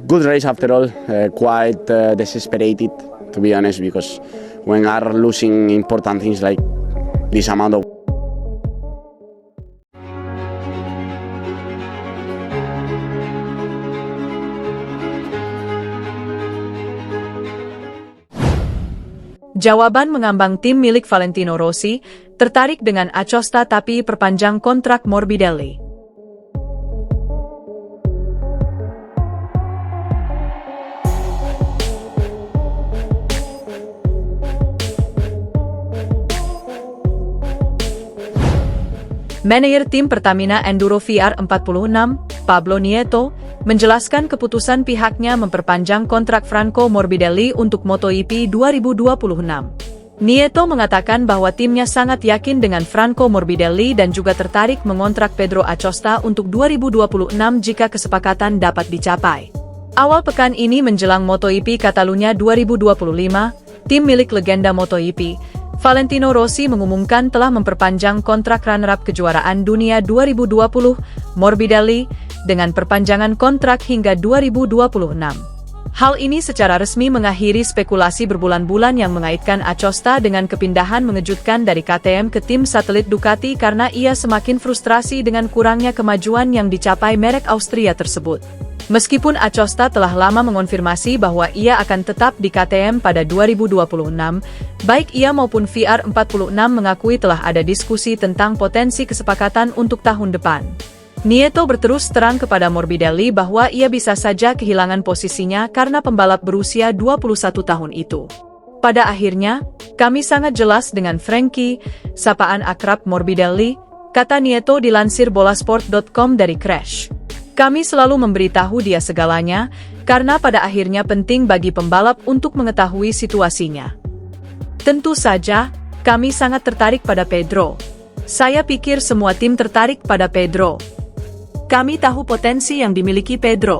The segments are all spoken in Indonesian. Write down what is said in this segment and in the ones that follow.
good race after all. Quite desesperated, to be honest, because when are losing important things like this amount of. Jawaban mengambang tim milik Valentino Rossi, tertarik dengan Acosta tapi perpanjang kontrak Morbidelli. Manajer tim Pertamina Enduro VR46, Pablo Nieto, menjelaskan keputusan pihaknya memperpanjang kontrak Franco Morbidelli untuk MotoGP 2026. Nieto mengatakan bahwa timnya sangat yakin dengan Franco Morbidelli dan juga tertarik mengontrak Pedro Acosta untuk 2026 jika kesepakatan dapat dicapai. Awal pekan ini menjelang MotoGP Catalunya 2025, tim milik legenda MotoGP, Valentino Rossi mengumumkan telah memperpanjang kontrak runner-up kejuaraan dunia 2020, Morbidelli, dengan perpanjangan kontrak hingga 2026. Hal ini secara resmi mengakhiri spekulasi berbulan-bulan yang mengaitkan Acosta dengan kepindahan mengejutkan dari KTM ke tim satelit Ducati karena ia semakin frustrasi dengan kurangnya kemajuan yang dicapai merek Austria tersebut. Meskipun Acosta telah lama mengonfirmasi bahwa ia akan tetap di KTM pada 2026, baik ia maupun VR46 mengakui telah ada diskusi tentang potensi kesepakatan untuk tahun depan. Nieto berterus terang kepada Morbidelli bahwa ia bisa saja kehilangan posisinya karena pembalap berusia 21 tahun itu. Pada akhirnya, kami sangat jelas dengan Frankie, sapaan akrab Morbidelli, kata Nieto dilansir bolasport.com dari Crash. Kami selalu memberitahu dia segalanya, karena pada akhirnya penting bagi pembalap untuk mengetahui situasinya. Tentu saja, kami sangat tertarik pada Pedro. Saya pikir semua tim tertarik pada Pedro. Kami tahu potensi yang dimiliki Pedro.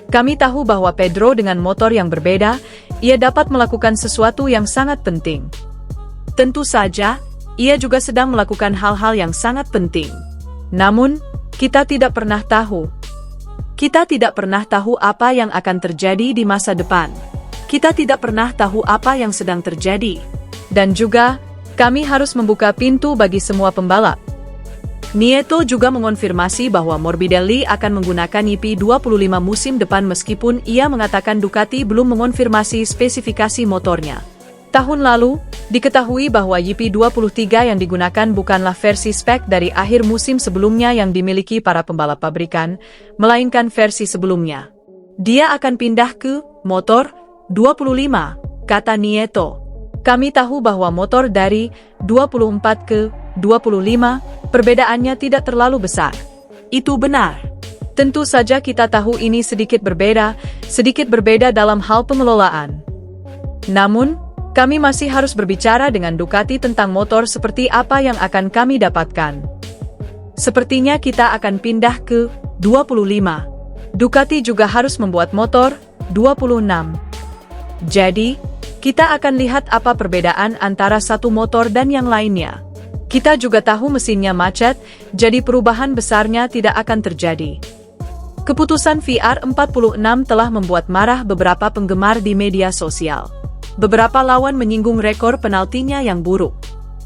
Kami tahu bahwa Pedro dengan motor yang berbeda, ia dapat melakukan sesuatu yang sangat penting. Tentu saja, ia juga sedang melakukan hal-hal yang sangat penting. Namun, kita tidak pernah tahu. Kita tidak pernah tahu apa yang akan terjadi di masa depan. Kita tidak pernah tahu apa yang sedang terjadi. Dan juga, kami harus membuka pintu bagi semua pembalap. Nieto juga mengonfirmasi bahwa Morbidelli akan menggunakan YP25 musim depan meskipun ia mengatakan Ducati belum mengonfirmasi spesifikasi motornya. Tahun lalu, diketahui bahwa YP23 yang digunakan bukanlah versi spek dari akhir musim sebelumnya yang dimiliki para pembalap pabrikan, melainkan versi sebelumnya. Dia akan pindah ke motor 25, kata Nieto. Kami tahu bahwa motor dari 24 ke 25, perbedaannya tidak terlalu besar. Itu benar. Tentu saja kita tahu ini sedikit berbeda dalam hal pengelolaan. Namun, kami masih harus berbicara dengan Ducati tentang motor seperti apa yang akan kami dapatkan. Sepertinya kita akan pindah ke 25. Ducati juga harus membuat motor 26. Jadi, kita akan lihat apa perbedaan antara satu motor dan yang lainnya. Kita juga tahu mesinnya macet, jadi perubahan besarnya tidak akan terjadi. Keputusan VR46 telah membuat marah beberapa penggemar di media sosial. Beberapa lawan menyinggung rekor penaltinya yang buruk.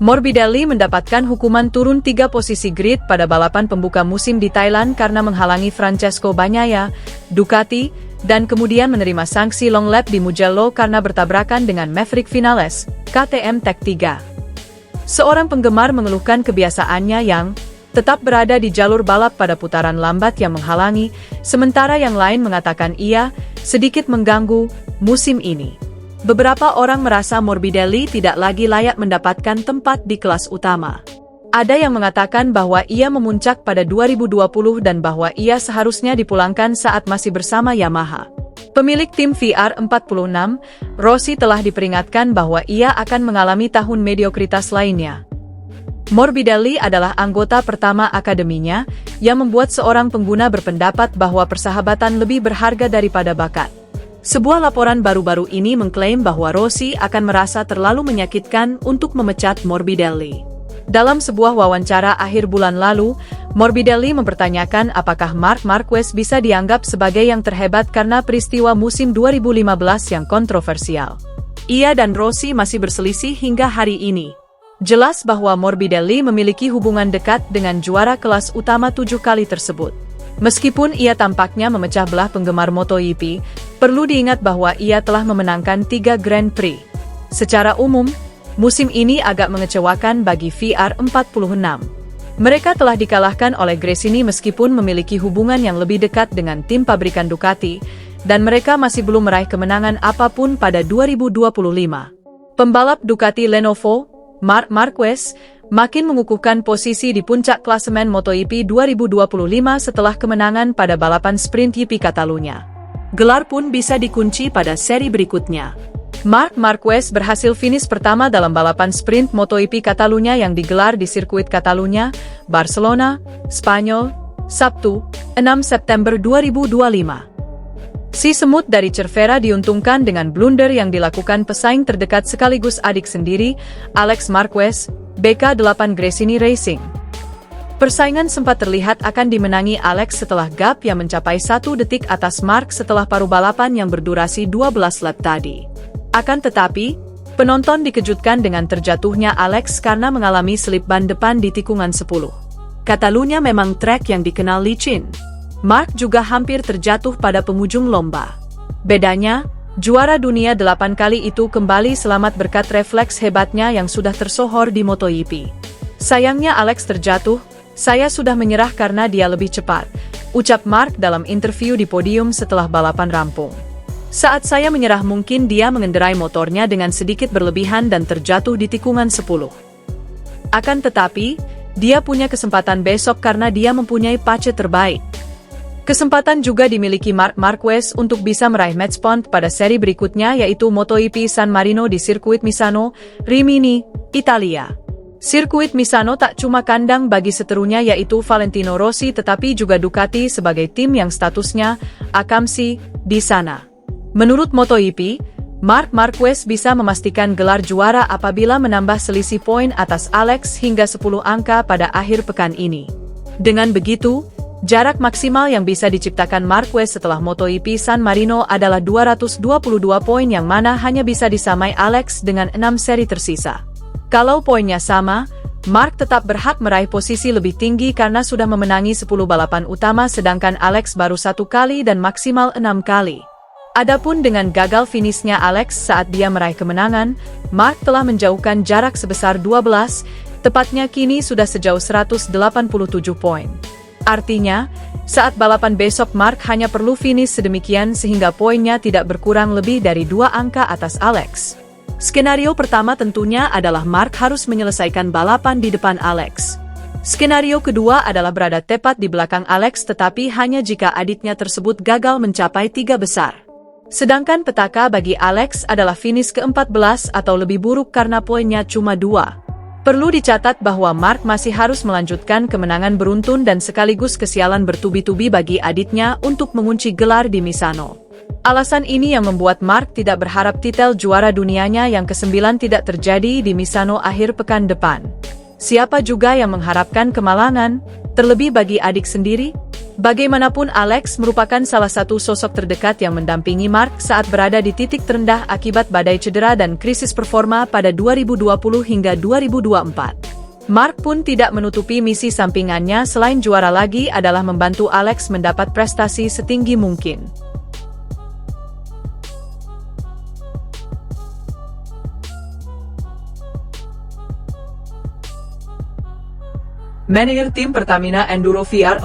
Morbidelli mendapatkan hukuman turun 3 posisi grid pada balapan pembuka musim di Thailand karena menghalangi Francesco Bagnaia, Ducati, dan kemudian menerima sanksi long lap di Mugello karena bertabrakan dengan Maverick Vinales, KTM Tech 3. Seorang penggemar mengeluhkan kebiasaannya yang tetap berada di jalur balap pada putaran lambat yang menghalangi, sementara yang lain mengatakan ia sedikit mengganggu musim ini. Beberapa orang merasa Morbidelli tidak lagi layak mendapatkan tempat di kelas utama. Ada yang mengatakan bahwa ia memuncak pada 2020 dan bahwa ia seharusnya dipulangkan saat masih bersama Yamaha. Pemilik tim VR46, Rossi telah diperingatkan bahwa ia akan mengalami tahun mediokritas lainnya. Morbidelli adalah anggota pertama akademinya, yang membuat seorang pengguna berpendapat bahwa persahabatan lebih berharga daripada bakat. Sebuah laporan baru-baru ini mengklaim bahwa Rossi akan merasa terlalu menyakitkan untuk memecat Morbidelli. Dalam sebuah wawancara akhir bulan lalu, Morbidelli mempertanyakan apakah Marc Marquez bisa dianggap sebagai yang terhebat karena peristiwa musim 2015 yang kontroversial. Ia dan Rossi masih berselisih hingga hari ini. Jelas bahwa Morbidelli memiliki hubungan dekat dengan juara kelas utama 7 kali tersebut. Meskipun ia tampaknya memecah belah penggemar MotoGP, perlu diingat bahwa ia telah memenangkan 3 Grand Prix. Secara umum, musim ini agak mengecewakan bagi VR46. Mereka telah dikalahkan oleh Gresini meskipun memiliki hubungan yang lebih dekat dengan tim pabrikan Ducati, dan mereka masih belum meraih kemenangan apapun pada 2025. Pembalap Ducati Lenovo, Marc Marquez, makin mengukuhkan posisi di puncak klasemen MotoGP 2025 setelah kemenangan pada balapan sprint GP Catalunya. Gelar pun bisa dikunci pada seri berikutnya. Marc Marquez berhasil finish pertama dalam balapan sprint MotoGP Catalunya yang digelar di sirkuit Catalunya, Barcelona, Spanyol, Sabtu, 6 September 2025. Si semut dari Cervera diuntungkan dengan blunder yang dilakukan pesaing terdekat sekaligus adik sendiri, Alex Marquez, BK8 Gresini Racing. Persaingan sempat terlihat akan dimenangi Alex setelah gap yang mencapai 1 detik atas Marc setelah paruh balapan yang berdurasi 12 lap tadi. Akan tetapi, penonton dikejutkan dengan terjatuhnya Alex karena mengalami selip ban depan di tikungan 10. Catalunya memang trek yang dikenal licin. Marc juga hampir terjatuh pada penghujung lomba. Bedanya, juara dunia 8 kali itu kembali selamat berkat refleks hebatnya yang sudah tersohor di MotoGP. Sayangnya Alex terjatuh, saya sudah menyerah karena dia lebih cepat, ucap Marc dalam interview di podium setelah balapan rampung. Saat saya menyerah mungkin dia mengendarai motornya dengan sedikit berlebihan dan terjatuh di tikungan 10. Akan tetapi, dia punya kesempatan besok karena dia mempunyai pace terbaik. Kesempatan juga dimiliki Marc Marquez untuk bisa meraih match point pada seri berikutnya yaitu MotoGP San Marino di sirkuit Misano, Rimini, Italia. Sirkuit Misano tak cuma kandang bagi seterunya yaitu Valentino Rossi tetapi juga Ducati sebagai tim yang statusnya akamsi di sana. Menurut MotoGP, Marc Marquez bisa memastikan gelar juara apabila menambah selisih poin atas Alex hingga 10 angka pada akhir pekan ini. Dengan begitu, jarak maksimal yang bisa diciptakan Marquez setelah MotoGP San Marino adalah 222 poin yang mana hanya bisa disamai Alex dengan 6 seri tersisa. Kalau poinnya sama, Marc tetap berhak meraih posisi lebih tinggi karena sudah memenangi 10 balapan utama sedangkan Alex baru 1 kali dan maksimal 6 kali. Adapun dengan gagal finishnya Alex saat dia meraih kemenangan, Marc telah menjauhkan jarak sebesar 12, tepatnya kini sudah sejauh 187 poin. Artinya, saat balapan besok Marc hanya perlu finish sedemikian sehingga poinnya tidak berkurang lebih dari 2 angka atas Alex. Skenario pertama tentunya adalah Marc harus menyelesaikan balapan di depan Alex. Skenario kedua adalah berada tepat di belakang Alex tetapi hanya jika adiknya tersebut gagal mencapai 3 besar. Sedangkan petaka bagi Alex adalah finish ke-14 atau lebih buruk karena poinnya cuma 2. Perlu dicatat bahwa Marc masih harus melanjutkan kemenangan beruntun dan sekaligus kesialan bertubi-tubi bagi adiknya untuk mengunci gelar di Misano. Alasan ini yang membuat Marc tidak berharap titel juara dunianya yang ke-9 tidak terjadi di Misano akhir pekan depan. Siapa juga yang mengharapkan kemalangan, terlebih bagi adik sendiri? Bagaimanapun Alex merupakan salah satu sosok terdekat yang mendampingi Marc saat berada di titik terendah akibat badai cedera dan krisis performa pada 2020 hingga 2024. Marc pun tidak menutupi misi sampingannya selain juara lagi adalah membantu Alex mendapat prestasi setinggi mungkin. Manajer tim Pertamina Enduro VR46,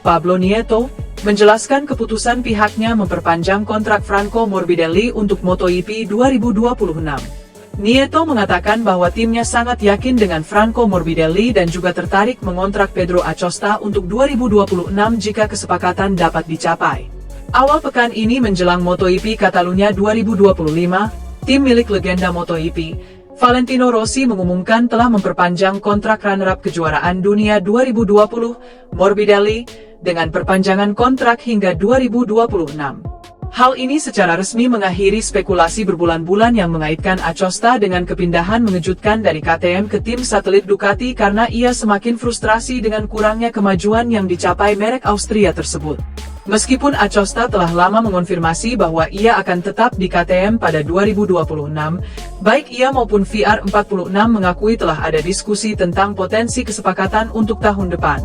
Pablo Nieto, menjelaskan keputusan pihaknya memperpanjang kontrak Franco Morbidelli untuk MotoGP 2026. Nieto mengatakan bahwa timnya sangat yakin dengan Franco Morbidelli dan juga tertarik mengontrak Pedro Acosta untuk 2026 jika kesepakatan dapat dicapai. Awal pekan ini menjelang MotoGP Catalunya 2025, tim milik legenda MotoGP, Valentino Rossi mengumumkan telah memperpanjang kontrak runner-up kejuaraan dunia 2020, Morbidelli, dengan perpanjangan kontrak hingga 2026. Hal ini secara resmi mengakhiri spekulasi berbulan-bulan yang mengaitkan Acosta dengan kepindahan mengejutkan dari KTM ke tim satelit Ducati karena ia semakin frustrasi dengan kurangnya kemajuan yang dicapai merek Austria tersebut. Meskipun Acosta telah lama mengonfirmasi bahwa ia akan tetap di KTM pada 2026, baik ia maupun VR46 mengakui telah ada diskusi tentang potensi kesepakatan untuk tahun depan.